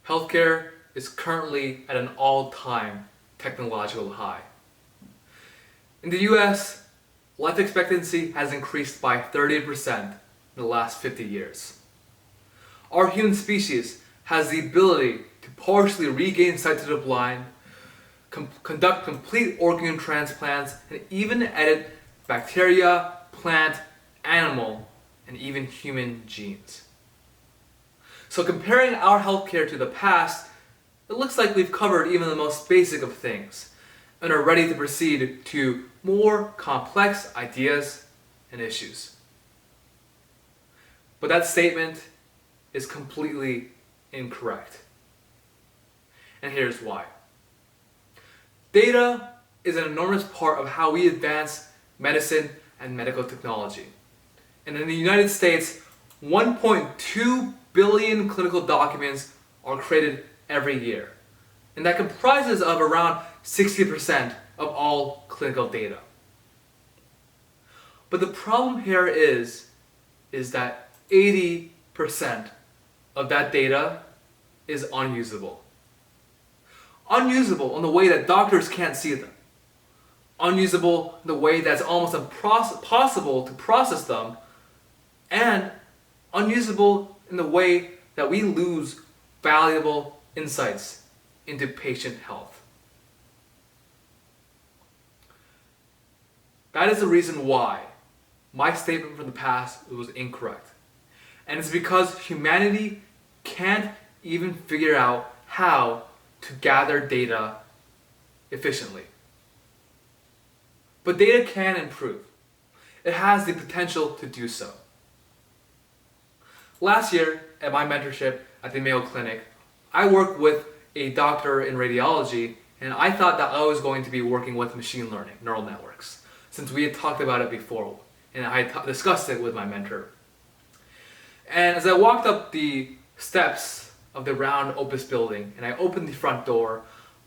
Healthcare is currently at an all-time technological high. In the US, life expectancy has increased by 30% in the last 50 years. Our human species has the ability to partially regain sight to the blind, conduct complete organ transplants, and even edit bacteria, plant, animal, and even human genes. So comparing our healthcare to the past, it looks like we've covered even the most basic of things and are ready to proceed to more complex ideas and issues. But that statement is completely incorrect. And here's why. Data is an enormous part of how we advance medicine and medical technology. And in the United States, 1.2 billion clinical documents are created every year. And that comprises of around 60% of all clinical data. But the problem here is that 80% of that data is unusable. Unusable in the way that doctors can't see them. Unusable in the way that's almost impossible to process them. And unusable in the way that we lose valuable insights into patient health. That is the reason why my statement from the past was incorrect. And it's because humanity can't even figure out how to gather data efficiently. But data can improve. It has the potential to do so. Last year, at my mentorship at the Mayo Clinic, I worked with a doctor in radiology, and I thought that I was going to be working with machine learning, neural networks, since we had talked about it before, and I had discussed it with my mentor. And as I walked up the steps of the round Opus building, and I opened the front door,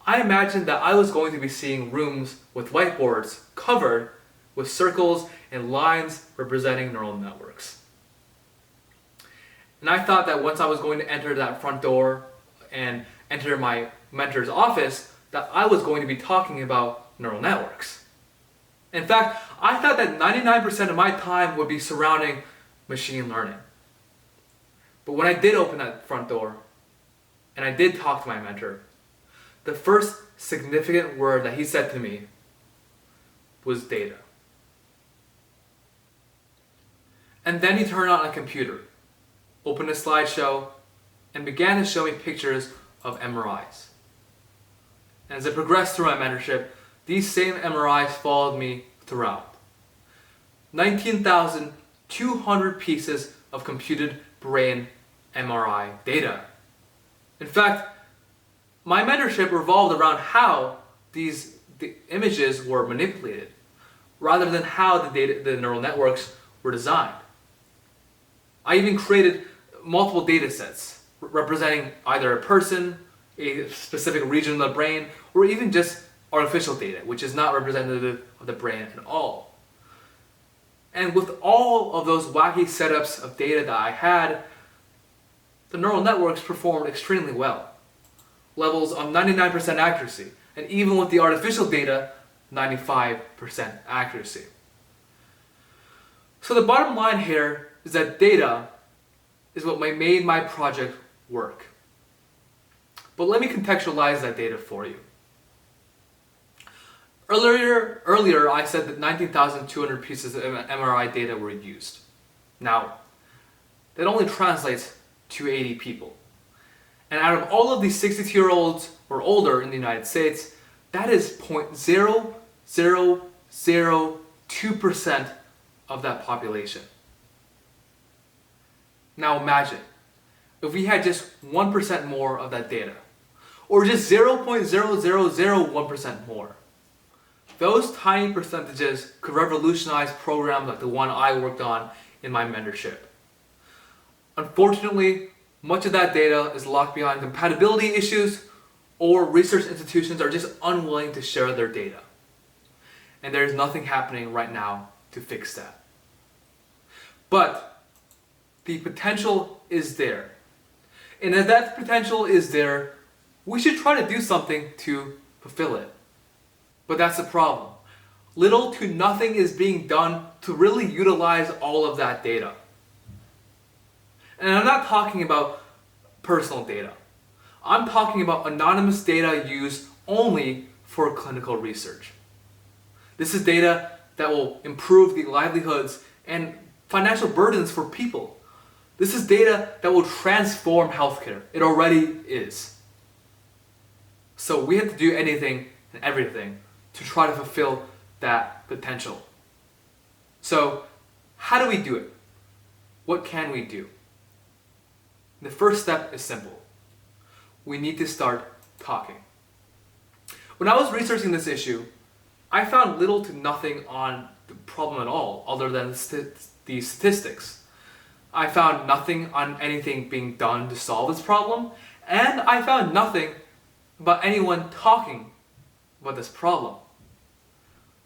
I imagined that I was going to be seeing rooms with whiteboards covered with circles and lines representing neural networks. And I thought that once I was going to enter that front door and enter my mentor's office, that I was going to be talking about neural networks. In fact, I thought that 99% of my time would be surrounding machine learning. But when I did open that front door, and I did talk to my mentor, the first significant word that he said to me was data. And then he turned on a computer, opened a slideshow, and began to show me pictures of MRIs. And as I progressed through my mentorship, these same MRIs followed me throughout. 19,200 pieces of computed brain MRI data. In fact, my mentorship revolved around how the images were manipulated, rather than how the neural networks were designed. I even created multiple data sets representing either a person, a specific region of the brain, or even just artificial data, which is not representative of the brain at all. And with all of those wacky setups of data that I had, the neural networks performed extremely well. Levels of 99% accuracy, and even with the artificial data, 95% accuracy. So the bottom line here is that data is what made my project work. But let me contextualize that data for you. Earlier I said that 19,200 pieces of MRI data were used. Now, that only translates to 80 people. And out of all of these 62-year-olds or older in the United States, that is 0.0002% of that population. Now imagine if we had just 1% more of that data, or just 0.0001% more. Those tiny percentages could revolutionize programs like the one I worked on in my mentorship. Unfortunately, much of that data is locked behind compatibility issues, or research institutions are just unwilling to share their data. And there's nothing happening right now to fix that. But the potential is there. And if that potential is there, we should try to do something to fulfill it. But that's the problem. Little to nothing is being done to really utilize all of that data. And I'm not talking about personal data. I'm talking about anonymous data used only for clinical research. This is data that will improve the livelihoods and financial burdens for people. This is data that will transform healthcare. It already is. So we have to do anything and everything to try to fulfill that potential. So how do we do it? What can we do? The first step is simple. We need to start talking. When I was researching this issue, I found little to nothing on the problem at all, other than the statistics. I found nothing on anything being done to solve this problem, and I found nothing about anyone talking about this problem.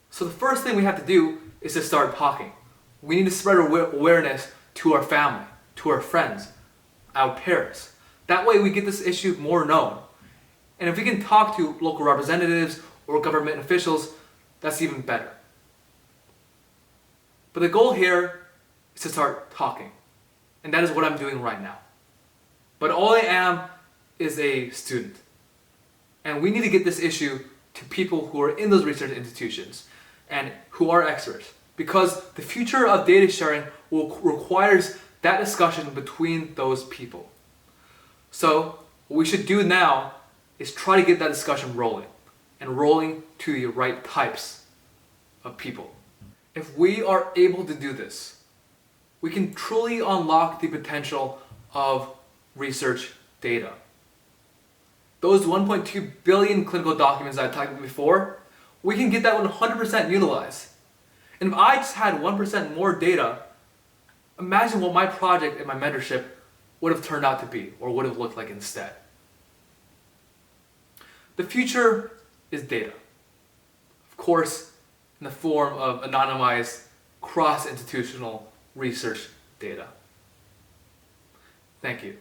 So the first thing we have to do is to start talking. We need to spread awareness to our family, to our friends, our peers. That way we get this issue more known. And if we can talk to local representatives or government officials, that's even better. But the goal here is to start talking. And that is what I'm doing right now. But all I am is a student. And we need to get this issue to people who are in those research institutions and who are experts. Because the future of data sharing requires that discussion between those people. So what we should do now is try to get that discussion rolling, and rolling to the right types of people. If we are able to do this, we can truly unlock the potential of research data. Those 1.2 billion clinical documents I talked about before, we can get that 100% utilized. And if I just had 1% more data, imagine what my project and my mentorship would have turned out to be, or would have looked like instead. The future is data. Of course, in the form of anonymized, cross-institutional research data. Thank you.